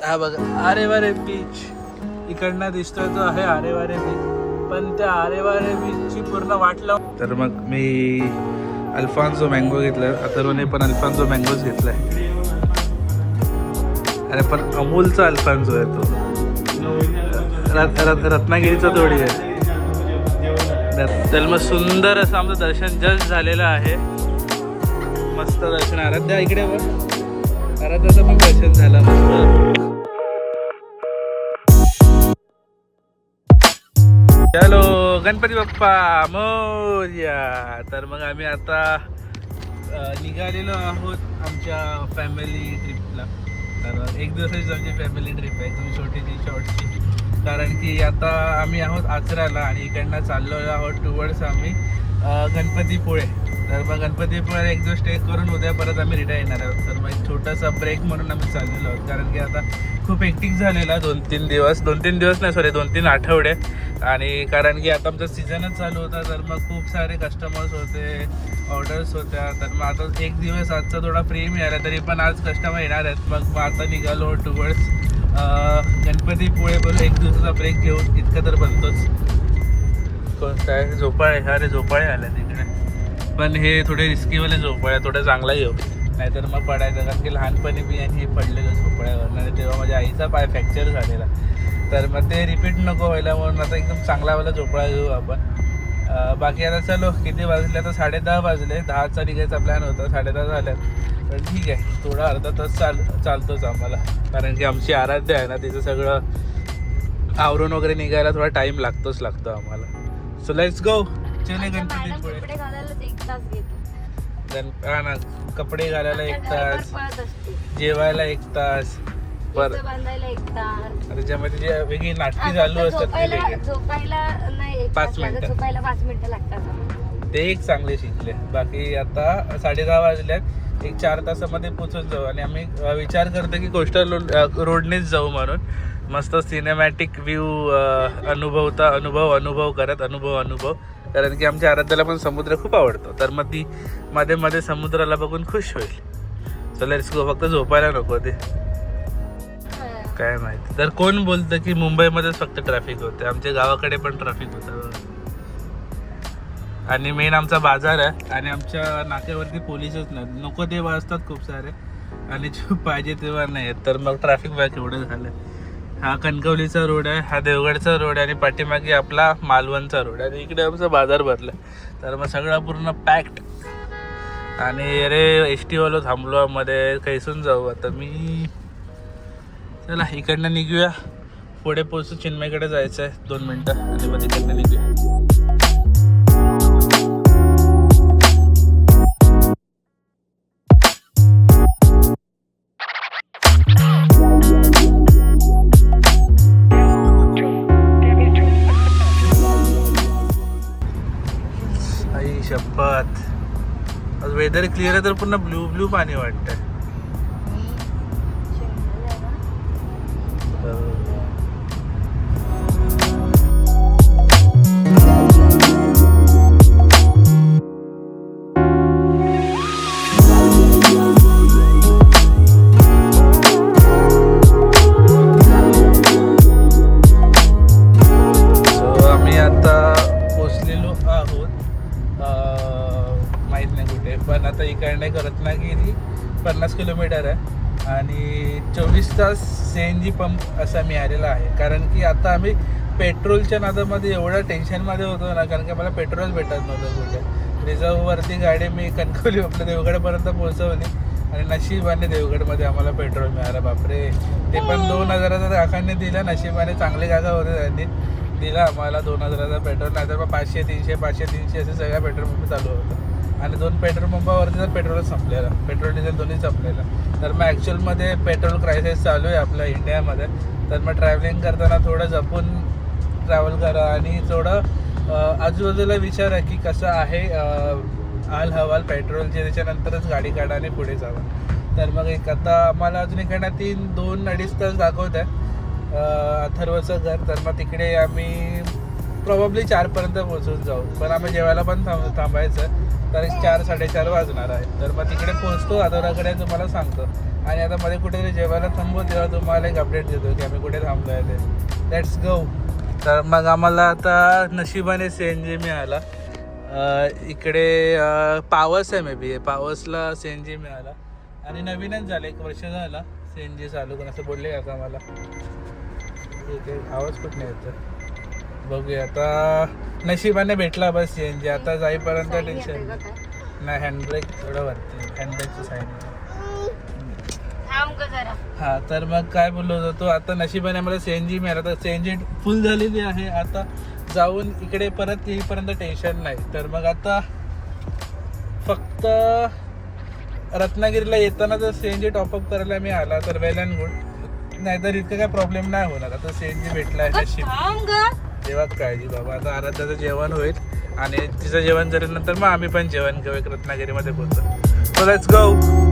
हा बघा आरेवारे बीच इकडनं दिसतोय तो आहे आरेवारे बीच. पण त्या आरेवारे बीचची पूर्ण वाट लावून तर मग मी अल्फान्सो मँगो घेतलाय. अथर्वने पण अल्फान्सो मँगोज घेतलाय. अरे पण अमूलचा अल्फान्सो आहे तो, रत्नागिरीचा थोडी आहे. तर मग सुंदर असं आमचं दर्शन जस्ट झालेलं आहे. मस्त दर्शन. आराध्या इकडे बघ, आराध्याचं पण दर्शन झालं मस्त. चलो गणपती बाप्पा मोरया. तर मग आम्ही आता निघालेलो आहोत आमच्या फॅमिली ट्रिपला. तर एक दिवसाची आमची फॅमिली ट्रिप आहे, एकदम छोटीशी शॉर्टची. कारण की आता आम्ही आहोत आचऱ्याला आणि इकडनं चाललो आहोत टुवर्ड्स आम्ही गणपतीपुळे. तर मग गणपतीपुळे एक दिवस स्टे करून उद्या परत आम्ही रिटर्न येणार आहोत. तर मग एक छोटासा ब्रेक म्हणून आम्ही चाललेलो आहोत. कारण की आता खूप हेक्टिक झालेला 2-3 दिवस, 2-3 दिवस नाही सॉरी 2-3 आठवडे. आणि कारण की आता आमचा सीझनच चालू होता. तर मग खूप सारे कस्टमर्स होते, ऑर्डर्स होत्या. तर मग आता एक दिवस आजचा थोडा फ्री मिळाला, तरी पण आज कस्टमर येणार आहेत. मग आता निघालो टुवर्ड्स गणपतीपुळे. बोलू एक दिवसाचा ब्रेक घेऊन इतकं तर बनतोच. कोण काय झोपाळे, अरे झोपाळे आल्या तिकडे. पण हे थोडे रिस्कीवाले झोपाळे, थोडं चांगला घेऊ, नाहीतर मग पडायचं. कारण की लहानपणी मी आणि हे पडलेलं झोपाळ्यावर आणि तेव्हा माझ्या आईचा पाय फ्रॅक्चर झालेला. तर मग ते रिपीट नको व्हायला म्हणून आता एकदम चांगलावाला झोपाळा घेऊ आपण. बाकी आता चलो किती वाजले, आता 10:30 वाजले. 10चा निघायचा प्लॅन होता, 10:30 झाल्यात. तर ठीक आहे, थोडा अर्धा तास चालतोच आम्हाला. कारण की आमची आराध्य आहे ना, तिचं सगळं आवरून वगैरे निघायला थोडा टाईम लागतो आम्हाला. So let's go. चले गणपतीपुळे. हा ना, कपडे घालायला 1 तास, जेवायला 1 तास, त्याच्यामध्ये जे वेगळी नाटकी चालू असतात झोपायला नाही 5 मिनिटं, झोपायला 5 मिनिटं लागतात. ते एक चांगले शिकले. बाकी आता 10:30 वाजल्यात, एक 4 तासामध्ये पोचून जाऊ. आणि आम्ही विचार करतो की कोस्टल रोडनेच जाऊ म्हणून. मस्त सिनेमॅटिक व्ह्यू अनुभव करत अनुभव. कारण की आमच्या आराध्याला पण समुद्र खूप आवडतो. तर मग ती मध्ये मध्ये समुद्राला बघून खुश होईल. So let's go. फक्त झोपायला नको ते, काय माहिती. तर कोण बोलतं की मुंबईमध्येच फक्त ट्रॅफिक होते, आमच्या गावाकडे पण ट्रॅफिक होतं. आणि मेन आमचा बाजार आहे आणि आमच्या नाक्यावरती पोलिसच नाहीत. नको तेव्हा असतात खूप सारे आणि पाहिजे तेव्हा नाही आहेत. तर मग ट्रॅफिक बॅक एवढं झालं. हा कणकवलीचा रोड आहे, हा देवगडचा रोड आहे आणि पाठीमागे आपला मालवणचा रोड आहे. आणि इकडे आमचा बाजार भरला. तर मग सगळं पूर्ण पॅक्ड. आणि अरे एस टीवालो थांबलो मध्ये, कैसून जाऊ आता मी. चला इकडनं निघूया, पुढे पोचू. चिन्मयकडे जायचं आहे 2 मिनटं आणि मग तिकडनं निघूया. आई शपथ, आज वेदर क्लिअर आहे तर पूर्ण ब्लू पाणी वाटतंय. पण आता इकडे रत्नागिरी 50 किलोमीटर आहे आणि 24 तास CNG पंप असा मिळालेला आहे. कारण की आता आम्ही पेट्रोलच्या नादामध्ये एवढ्या टेन्शनमध्ये होतो ना, कारण की मला पेट्रोल भेटत नव्हतं कुठे. रिझर्ववरती गाडी मी कणकवली आपल्या देवगडपर्यंत पोहोचवली आणि नशिबाने देवगडमध्ये आम्हाला पेट्रोल मिळालं. बापरे, ते पण 2000चा काकांनी दिला. नशिबाने चांगले काका होते, त्यांनी दिला आम्हाला 2000चा पेट्रोल. नाहीतर मग 500-300 असे सगळ्या पेट्रोल पंप चालू होतं. आणि 2 पेट्रोल पंपावरती तर पेट्रोलच संपलेला, पेट्रोल डिझेल दोन्ही संपलेलं. तर मग ॲक्च्युअलमध्ये पेट्रोल क्रायसिस चालू आहे आपल्या इंडियामध्ये. तर मग ट्रॅव्हलिंग करताना थोडं जपून ट्रॅव्हल करा आणि थोडं आजूबाजूला विचारा की कसं आहे हाल हवाल पेट्रोलचे, त्याच्यानंतरच गाडी काढा आणि पुढे जावा. तर मग एक आता आम्हाला अजून इकडनं 2-2.5 तास दाखवत आहे अथर्वचं घर. तर मग तिकडे आम्ही प्रॉब्ली 4पर्यंत पोहोचून जाऊ. पण आम्ही जेवायला पण थांबायचं. तर 4-4:30 वाजणार आहे. तर मग तिकडे पोहोचतो अथर्वकडे, तुम्हाला सांगतो. आणि आता मध्ये कुठेतरी जेवायला थांबू तेव्हा तुम्हाला एक अपडेट देतो की आम्ही कुठे थांबलो आहे ते. Let's go. तर मग आम्हाला आता नशिबाने CNG मिळाला. इकडे पावस आहे मे बी, पावसला CNG मिळाला आणि नवीनच झालं, 1 वर्ष झाला CNG चालू करून असं बोलले का मला. ठीक आहे, आवाज कुठं नाही येतं. बघूया आता, नशिबाने भेटला बस CNG. आता जाईपर्यंत टेन्शन नाही. हँडब्रेक थोडं वरती, हँडब्रेकची साईड. हां, तर मग काय बोललो होतो, आता नशिबाने आम्हाला CNG मिळाला. तर CNG फुल झालेली आहे. आता जाऊन इकडे परत येईपर्यंत टेन्शन नाही. तर मग आता फक्त रत्नागिरीला येताना जर CNG टॉपअप करायला मी आला तर वेल अँड गुड, नाहीतर इतकं काय प्रॉब्लेम नाही होणार. आता CNG भेटला आहे नशीब. तेव्हा काळजी बाबा. आता आराध्याचं जेवण होईल आणि तिचं जेवण झाल्यानंतर मग आम्ही पण जेवण घेऊ. एक रत्नागिरीमध्ये पोहोचू. So let's go.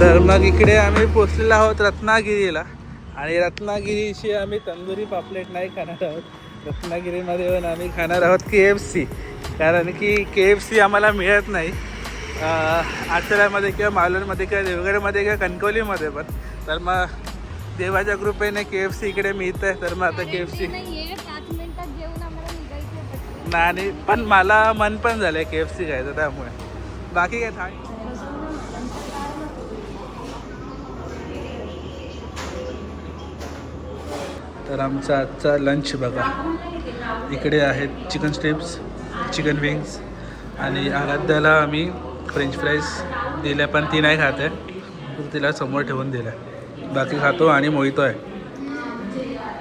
तर मग इकडे आम्ही पोचलेलो आहोत रत्नागिरीला. आणि रत्नागिरीशी आम्ही तंदुरी पापलेट नाही खाणार आहोत. रत्नागिरीमध्ये येऊन आम्ही खाणार आहोत KFC. कारण की KFC आम्हाला मिळत नाही आचऱ्यामध्ये किंवा मालवणमध्ये किंवा देवगडमध्ये किंवा कणकवलीमध्ये पण. तर मग देवाच्या कृपेने KFC इकडे मिळतं आहे. तर मग आता KFC नाही, पण मला मन पण झालं आहे KFC खायचं, त्यामुळे बाकी काय थाळी. तर आमचा आजचा लंच बघा, इकडे आहेत चिकन स्ट्रिप्स, चिकन विंग्स आणि आराध्याला आम्ही फ्रेंच फ्राईज दिल्या, पण ती नाही खात आहे. तर तिला समोर ठेवून दिल्या. बाकी खातो आणि मोहितो आहे.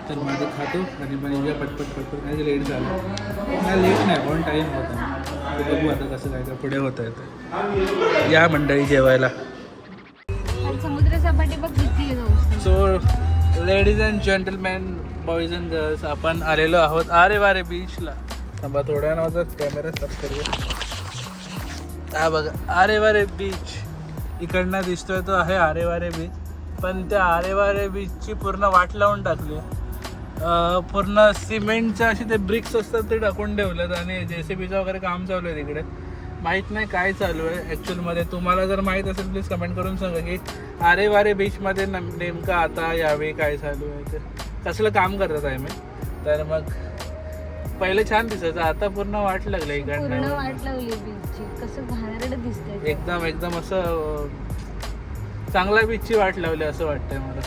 तर माझं खातो आणि मग एवढ्या पटपट काही लेट झालं. नाही लेट नाही, ऑन टाईम होता. बघू आता कसं काय पुढे होत आहे. या मंडळी जेवायला. समुद्र सपाटी बघ किती आहे. So ladies and gentleman, boys and girls, आपण आलेलो आहोत आरे वारे बीचला. थांबा थोड्या नावाचा कॅमेरा स्टॉप करूया. हा बघा आरे वारे बीच. इकडनं दिसतोय तो आहे आरे वारे बीच. पण त्या आरे वारे बीचची पूर्ण वाट लावून टाकली. पूर्ण सिमेंटच्या असे ते ब्रिक्स असतात ते टाकून ठेवलेत आणि JCBचं वगैरे काम चालू आहे तिकडे. माहीत नाही काय चालू आहे ॲक्च्युअलमध्ये. तुम्हाला जर माहीत असेल प्लीज कमेंट करून सांगा की आरे वारे बीचमध्ये नेमकं आता यावेळी काय चालू आहे, ते कसलं काम करतात आहे मी. तर मग पहिले छान दिसायचं, आता पूर्ण वाट लागलं इकडनं. वाट लावली बीचची, कसं घाणेरडं दिसतंय. एकदम असं चांगल्या बीचची वाट लावली असं वाटतंय मला.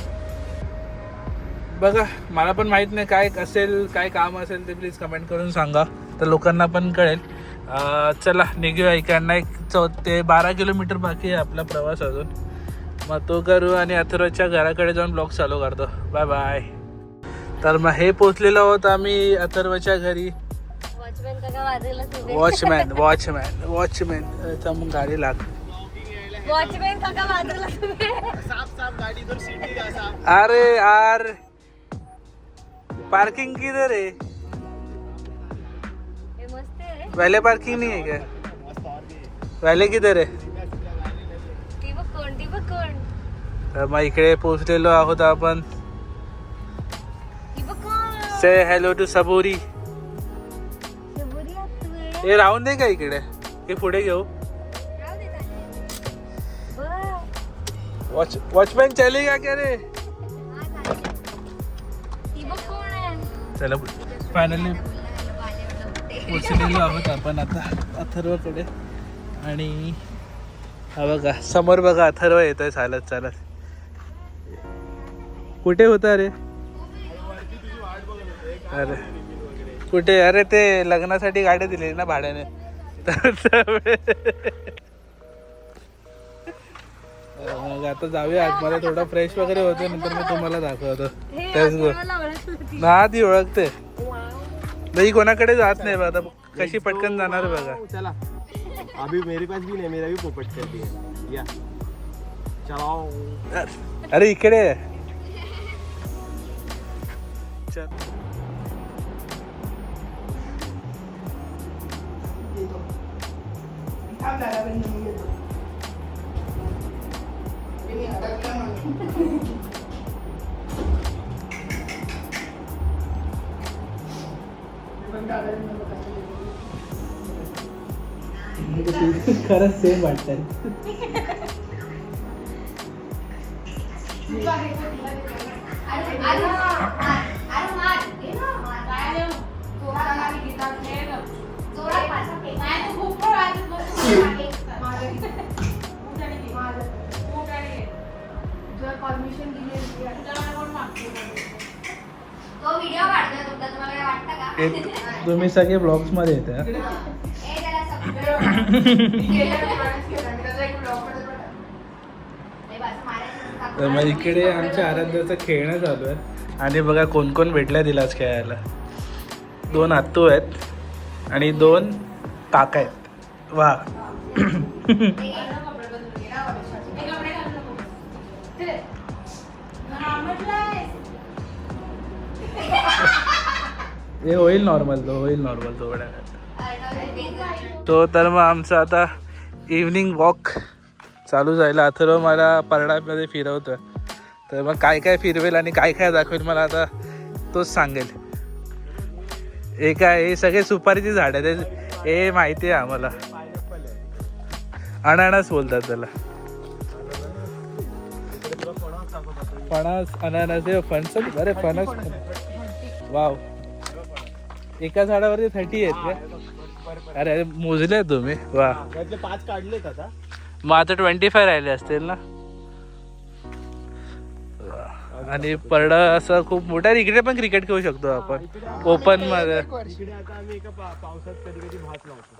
बघा मला पण माहीत नाही काय असेल, काय काम असेल ते प्लीज कमेंट करून सांगा, तर लोकांना पण कळेल. चला निघूया. इकडनं एक 12 किलोमीटर बाकी आहे आपला प्रवास अजून. मग तो करू आणि अथर्वच्या घराकडे जाऊन ब्लॉग चालू करतो. Bye bye. तर मग हे पोचलेलो आहोत आम्ही अथर्वच्या घरी. वॉचमॅन मग गाडी लाग. अरे यार पार्किंग किधर है? पहले पार्किंग नहीं है क्या? पहले किधर आहे? तर मग इकडे पोहोचलेलो आहोत आपण. से हॅलो टू सबुरी. हे राहून दे का इकडे, हे पुढे घेऊ. वॉचमॅन चलेगा क्या रे? चला फायनली पोचलेलो आहोत आपण आता अथर्वकडे. आणि हा बघा समोर बघा अथर्व येत आहे चालत चालत. कुठे होता रे? अरे कुठे? अरे ते लग्नासाठी गाडी दिली ना भाड्याने. मग आता जाऊया आज. मला थोडा फ्रेश वगैरे होतो, नंतर मी तुम्हाला दाखवतो. त्याच हा ती ओळखते बाई, कोणाकडे जात नाही बघा. आता कशी पटकन जाणार बघा. चला अभी मेरे पास भी नहीं, मेरा भी पोपट करती है या चलाओ. अरे इकडे चल. खरंच सेम वाटतंय. तुम्ही सगळे ब्लॉग्स मध्ये येते. तर मग इकडे आमच्या आराध्याचं खेळणं चालू आहे. आणि बघा कोण कोण भेटल्या तिलाच खेळायला. 2 आत्तू आहेत आणि 2 काका आहेत. वा. हे होईल नॉर्मल, तो होईल नॉर्मल तो वेळा. तो तर मग आमचा आता इव्हनिंग वॉक चालू झाला. अथर्व मला परडामध्ये फिरवतोय. तर मग काय काय फिरवेल आणि काय काय दाखवेल मला आता तोच सांगेल. हे सगळे सुपारीची झाड आहेत. हे माहिती आहे आम्हाला. अननस बोलतात त्याला. फणस अननस हे फणस. अरे फणस. वाव. एका झाडावरती 30 आहेत का? अरे मोजले तुम्ही. वा. 5 काढलेत आता. मग आता 25 राहिले असतील ना. आणि परडा असं खूप मोठा. इकडे पण क्रिकेट खेळू शकतो आपण ओपन मध्ये.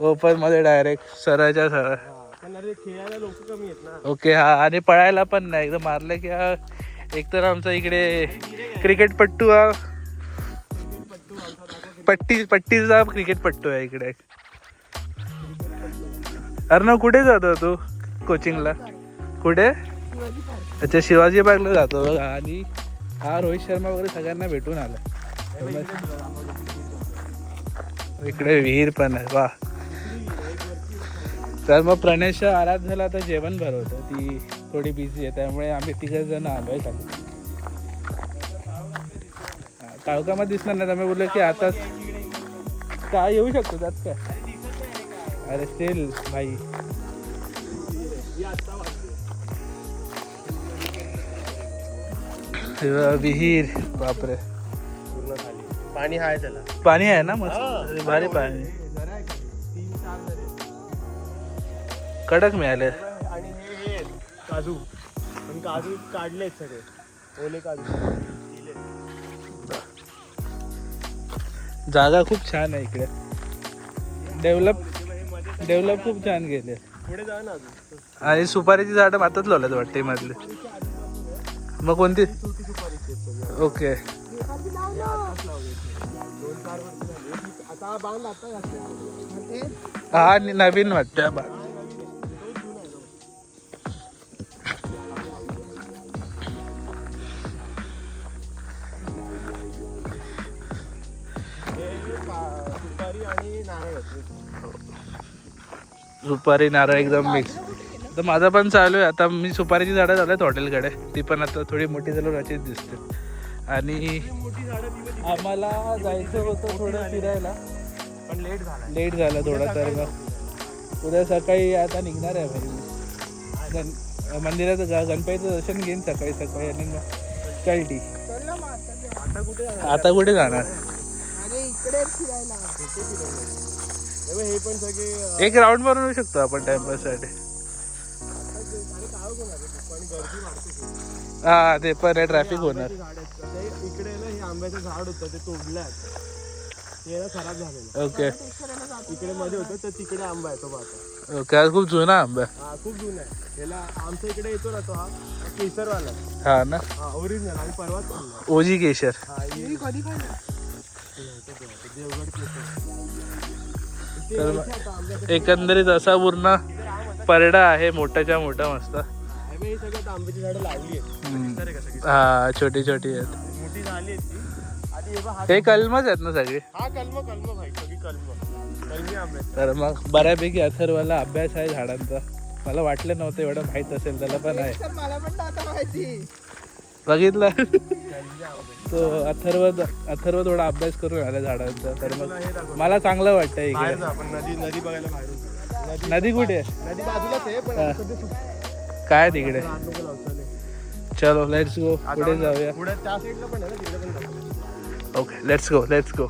ओपन मध्ये डायरेक्ट सरळच्या सरळ. ओके हा. आणि पळायला पण नाही. एकदम मारलं की एकतर आमचा इकडे क्रिकेट पट्टू हा पट्टीचा क्रिकेट पट्टू आहे इकडे. अर्णव कुठे जातो तू कोचिंगला? कुठे? अच्छा शिवाजी पार्कला जातो बघा. आणि हा रोहित शर्मा वगैरे सगळ्यांना भेटून आला. इकडे विहीर पण आहे. वा. तर मग प्रणेश आराध्याला आता जेवण भरवतं. ती थोडी बिझी आहे त्यामुळे आम्ही 3 जण आलोय खाली. काळोखामध्ये दिसणार नाही. आम्ही बोललो की आता काय येऊ शकतो त्यात काय. अरे स्टील भाई. विहीर. बापरे पाणी आहे त्याला. पाणी आहे ना मस्त भारी पाणी. कडक मिळाले. आणि हे काजू पण काजू काढलेत सगळे. ओले काजू. जागा खूप छान आहे इकडे. डेव्हलप खूप छान केले. पुढे जा ना अजून. आणि सुपारीची झाडं मातच लावल्यात वाटते मधले. मग कोणती? ओके. हा नवीन वाटतं बा. सुपारी नारळ एकदम मिक्स. तर माझा पण चालू आहे आता. मी सुपारीची झाडं झाल्यात हॉटेलकडे. ती पण आता थोडी मोठी झाल्यावर अशीच दिसते. आणि आम्हाला जायचं होतं थोडं फिरायला पण लेट झाला थोडा. तर मग उद्या सकाळी आता निघणार आहे मंदिराचं गणपतीचं दर्शन घेईन सकाळी आणि मग कळटी. आता कुठे जाणार? हे पण सगळे एक राऊंड मारून येऊ शकतो आपण टाइमपास साठी. आणि गर्दी वाढते खूप. हा ते पण आहे, ट्रॅफिक होणार. झाड आहेत ते इकडे ना हे आंब्याचं झाड होतं ते तोडलं ते ना खराब झालेलं. ओके इकडे मध्ये होतं तर तिकडे आंबा आहे तो आता. ओके, आज खूप जुना आंबा. हा खूप जुना आहे. याला आमच्या इकडे येतो ना तो हा केसरवाला. हा ना, हा ओरिजिनल आणि परवाच खाल्ला. ओजी केशर. हा हे कधी खाल्ला देवगड केसर. तर मग एकंदरीत असा पूर्ण परडा आहे, मोठाच्या मोठा मस्त. हे सगळ्यात आंब्याची झाडं लावली आहेत. हा छोटी छोटी आहेत. मोठी झाली आहेत ती. आणि हे बघ, हे कलमच आहेत ना सगळे. हा कलम भाई सगळी कलमी आंबे. तर मग बऱ्यापैकी अथर्वला अभ्यास आहे झाडांचा. मला वाटलं नव्हतं एवढं माहित असेल, त्याला पण आहे. मला पण आता माहिती. बघितलं तो अथर्व थोडा अभ्यास करून आला झाडांचा. तर मग मला चांगलं वाटतं इकडे. नदी बघायला बाहेर. नदी कुठे आहे? नदी बाजूलाच आहे पण काय तिकडे? चलो लेट्स गो, पुढे जाऊया. पुढे त्या साईडला पण आहे ना, तिकडे पण जाऊया. Okay let's go let's go.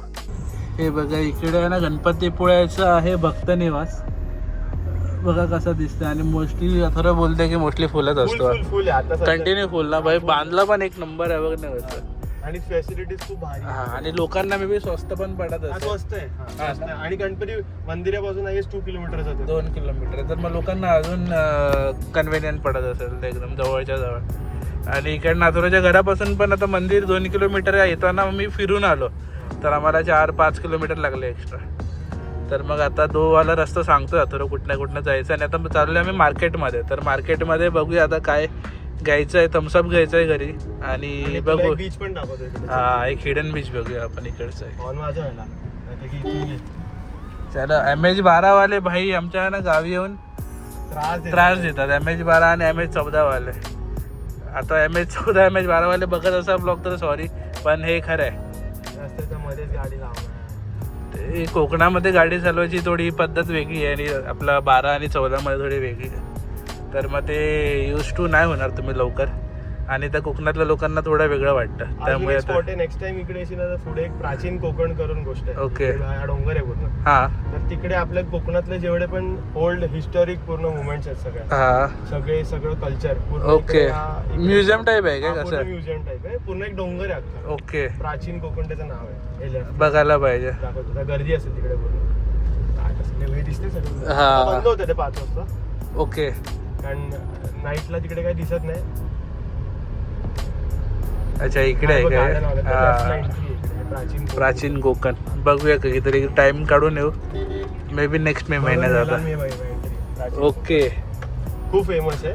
हे बघा इकडे आहे ना गणपतीपुळ्याचं आहे भक्त निवास. बघा कसं दिसतंय. आणि मोस्टली अथर्व बोलते की मोस्टली फुलच असतो. फुल आहे आता कंटिन्यू फुल ना भाई. बांधला पण एक नंबर आहे बघ ना कसं. आणि फॅसिलिटीज खूप भारी. हा आणि लोकांना मे बी स्वस्त पण पडत असेल. स्वस्त आहे. स्वस्त आहे. आणि गणपती मंदिरापासून आहे 2 किलोमीटर जाते. 2 किलोमीटर. तर मग लोकांना अजून कन्व्हिनियंट पडत असेल एकदम जवळच्या जवळ. आणि इकडे नाथुराच्या घरापासून पण आता मंदिर 2 किलोमीटर आहे. येताना मी फिरून आलो तर आम्हाला 4-5 किलोमीटर लागले एक्स्ट्रा. तर मग आता वाला रस्ता सांगतो अथर्व कुठनं जायचं. आणि आता चाललो आम्ही मार्केटमध्ये. तर मार्केटमध्ये बघूया आता काय घ्यायचं आहे. थम्सअप घ्यायचं आहे घरी. आणि बघू बीच पण दाखवतो. हा एक हिडन बीच बघूया आपण इकडचं आहे. चला MH12 वाले भाई आमच्या ना गावी येऊन त्रास देतात. MH12 आणि MH14 वाले. आता MH14 MH12 वाले बघत असा ब्लॉग तर सॉरी, पण हे खरं आहे. रस्त्याच्या मध्येच गाडी लावणार. कोकणामध्ये गाडी चालवायची थोडी पद्धत वेगळी आहे आणि आपला 12 आणि 14 मध्ये थोडी वेगळी आहे. तर मग ते यूज टू नाही होणार तुम्ही लवकर. आणि त्या कोकणातल्या लोकांना थोडं वेगळं वाटतं. त्यामुळे नेक्स्ट टाइम इकडे येशील ना पुढे एक प्राचीन कोकण करून गोष्ट आहे. ओके. डोंगर आहे पूर्ण. हा तर तिकडे आपल्या कोकणातले जेवढे पण ओल्ड हिस्टॉरिक पूर्ण मुवमेंट्स आहेत सगळ्या. हा सगळं कल्चर पूर्ण. ओके. म्युझियम टाईप आहे काय कसं? म्युझियम टाईप आहे. पूर्ण एक डोंगर आहे अख्खा. ओके. प्राचीन कोकण त्याचं नाव आहे. बघायला पाहिजे. गर्दी असेल तिकडे पूर्ण. दिसते सगळं. हा. बंद होतं ते 5 वाजता. ओके. कारण नाईटला तिकडे काही दिसत नाही. अच्छा इकडे आहे काय? प्राचीन कोकण बघूया कधीतरी टाइम काढून येऊ. मे बी नेक्स्ट मे महिन्यात आता. ओके. खूप फेमस आहे.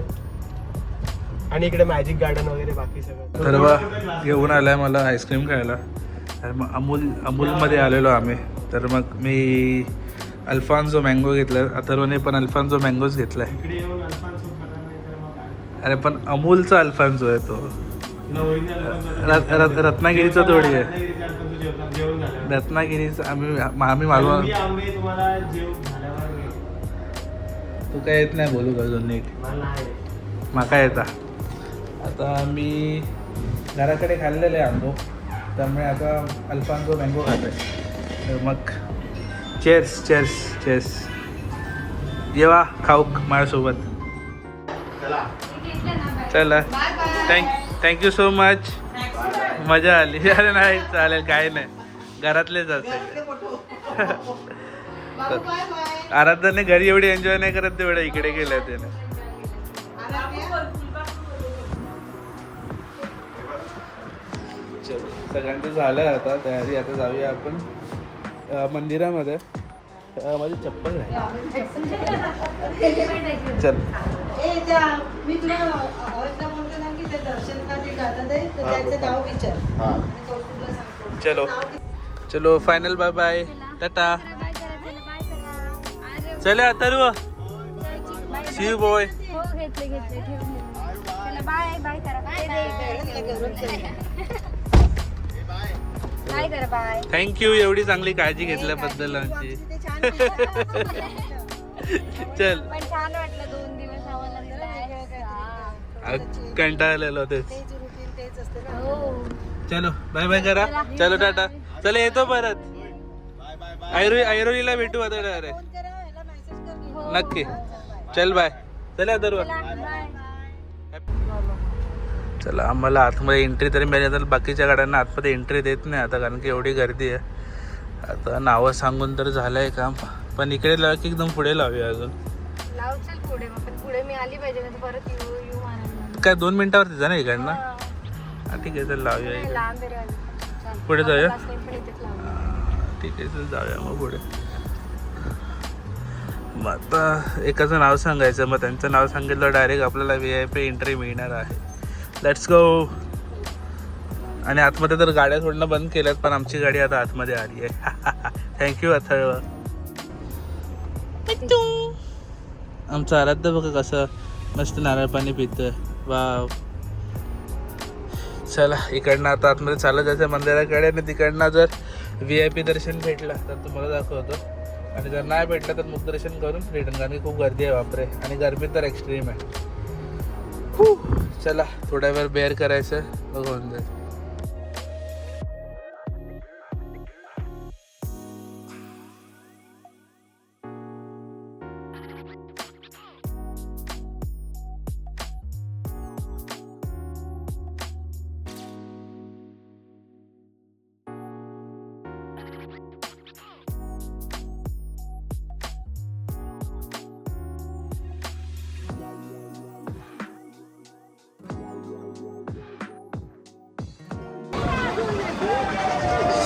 आणि इकडे मॅजिक गार्डन वगैरे बाकी सगळं. तर बा घेऊन आलाय मला आईस्क्रीम खायला. तर मग अमूलमध्ये आलेलो आम्ही. तर मग मी अल्फान्सो मँगो घेतला. अथर्वने पण अल्फान्सो मँगोज घेतलाय. अरे पण अमूलचा अल्फान्सो आहे तो. रत्नागिरीचा थोडी आहे. रत्नागिरीचा आम्ही मागवा. तू काय येत नाही बोलू का नीट? माका येता. आता मी घराकडे खाल्लेले आंबो. त्यामुळे आता अल्फान्सो मँगो खातोय. मग चेअर्स चेअर्स चेअर्स. येवा खाऊक माझ्यासोबत. चला थँक्यू सो मच. मजा आली. अरे नाही चालेल काय नाही. घरातलेच असेल. आराध्याने घरी एवढी एन्जॉय नाही करत तेवढं इकडे गेलं त्याने. चलो सगळ्यांचं झालं आता तयारी. आता जाऊया आपण मंदिरामध्ये. माझी चप्पल नाही. चल मी तुला बोलते ना की ते दर्शन का ते गाणं दे तर त्याचं नाव विचार. चलो चलो फायनल बाय बाय टाटा. चला अथर्व सी यू बॉय. हो घेतले ठेवून. चला बाय बाय करा. बाय करा बाय. थँक्यू एवढी चांगली काळजी घेतल्याबद्दल आमची. चल पण छान वाटलं 2 दिवस आम्हाला. कंटाळलेलो तेच. हो. चलो बाय बाय करा. चलो टाटा. चला येतो परत. ऐरोलीला भेटू आता डायरेक्ट. फोन करा, ह्याला मेसेज कर की. नक्की. चल बाय. चला तर बाय. चला आम्हाला आतमध्ये एंट्री तरी मिळाली तर बाकीच्या गाड्यांना आतमध्ये एंट्री देत नाही आता कारण की एवढी गर्दी आहे. आता नावं सांगून तर झालं आहे काम पण इकडे लाव की एकदम पुढे लावूया अजून. लाव चल पुढे मग पण पुढे मी आली पाहिजे नाही तर परत येऊ मारायला. काय 2 मिनिटावरती जा ना इकडनं. हा ठीक आहे चल लावूया नाही, इकडे. लांब आहे रे अजून. पुढे जाऊया? last time पण इथेच लावलं. ठीक आहे चल जाऊया मग पुढे. मग आता एकाचं नाव सांगायचं मग त्यांचं नाव सांगितलं डायरेक्ट आपल्याला VIP एंट्री मिळणार आहे. Let's go. आणि आतमध्ये तर गाड्या सोडणं बंद केल्यात पण आमची गाडी आता आतमध्ये आली आहे. थँक्यू अथर्व. आमचं आराध्य बघा कसं मस्त नारळ पाणी पितोय. वाव. चला इकडनं आता आतमध्ये चालत जायचं मंदिराकडे आणि तिकडनं जर VIP दर्शन भेटला तर तुम्हाला दाखवतो आणि जर नाही भेटलं तर मुखदर्शन करून रिटर्न कारण की खूप गर्दी आहे बापरे आणि गरमी तर एक्स्ट्रीम आहे. चला थोड्या वेळ बेअर करायचं बघ होऊन जाईल.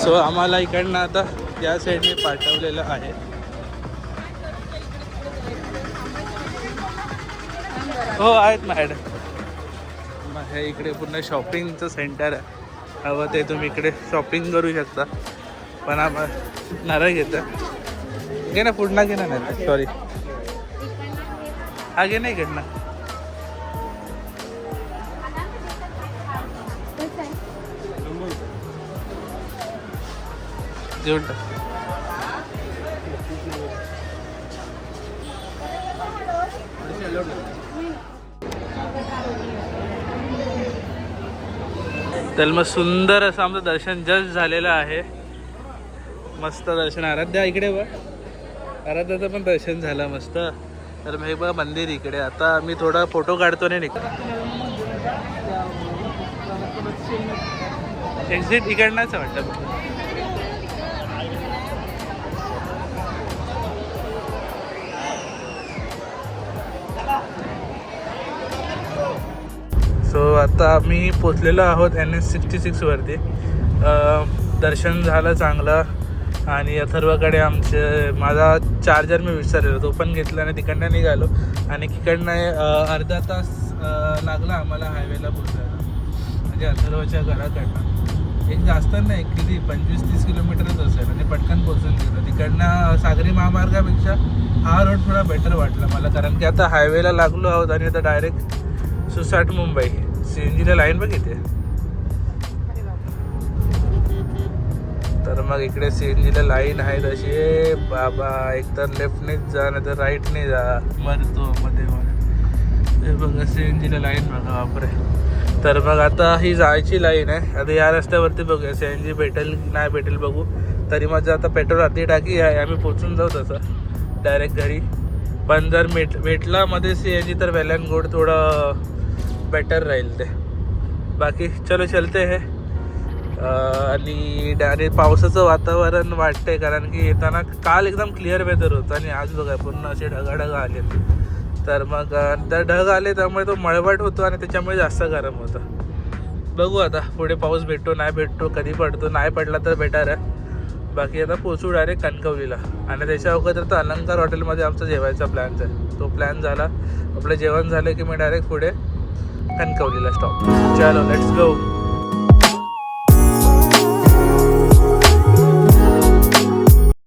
सो आम्हाला इकडनं आता या साईडने पाठवलेलं आहे. हो आहेत मॅडम. मग हे इकडे पूर्ण शॉपिंगचं सेंटर आहे. हवं ते तुम्ही इकडे शॉपिंग करू शकता पण आम्हाला नारळ घेतं घे ना पुढना घे ना नाही सॉरी हा घे नाही इकडनं. जेवण टाक. तर मग सुंदर असं आमचं दर्शन जस्ट झालेलं आहे. मस्त दर्शन. आराध्या इकडे बघ. आराध्याचं पण दर्शन झालं मस्त. तर मग हे बघ मंदिर इकडे. आता मी थोडा फोटो काढतो नाही एक्झिट इकडनंच वाटतं. सो आता आम्ही पोचलेलो आहोत NH66 वरती. दर्शन झालं चांगलं आणि अथर्वकडे माझा चार्जर मी विसरलेलो तो पण घेतला आणि तिकडनं निघालो आणि तिकडनं अर्धा तास लागला आम्हाला हायवेला पोचायला म्हणजे अथर्वच्या घराकडनं. एक जास्त नाही किती 25-30 किलोमीटरच असेल आणि पटकन पोचून गेलो. तिकडनं सागरी महामार्गापेक्षा हा रोड थोडा बेटर वाटला मला कारण की आता हायवेला लागलो आहोत आणि आता डायरेक्ट सुसाट मुंबई. CNGला लाईन बघ इथे. तर मग इकडे CNGला लाईन आहे तशी बाबा एकतर लेफ्टनेच जा नाही तर राईटने जा मरतो मध्ये हे बघा CNGला लाईन बघा बापरे. तर मग आता ही जायची लाईन आहे. आता या रस्त्यावरती बघूया CNG भेटेल नाही भेटेल बघू. तरी माझं आता पेट्रोल आधी टाकी आहे आम्ही पोचून जाऊ तसं डायरेक्ट घरी. पण जर भेटला मध्ये CNG तर वेल अँड गुड थोडं बेटर राहील ते. बाकी चलो चलते है. आणि पावसाचं वातावरण वाटतंय कारण की येताना काल एकदम क्लिअर वेदर होतं आणि आज बघा पूर्ण असे ढगाढग आले. तर मग त्या ढग आले त्यामुळे तो मळवट होतो आणि त्याच्यामुळे जास्त गरम होतं. बघू आता पुढे पाऊस भेटतो नाही भेटतो कधी पडतो. नाही पडला तर बेटर आहे. बाकी आता पोचू डायरेक्ट कणकवलीला आणि त्याच्या अगोदर तर अलंकार हॉटेलमध्ये आमचा जेवायचा प्लॅन आहे. तो प्लॅन झाला आपलं जेवण झालं की मी डायरेक्ट पुढे कणकवलीला स्टॉप. चलो लेट्स गो.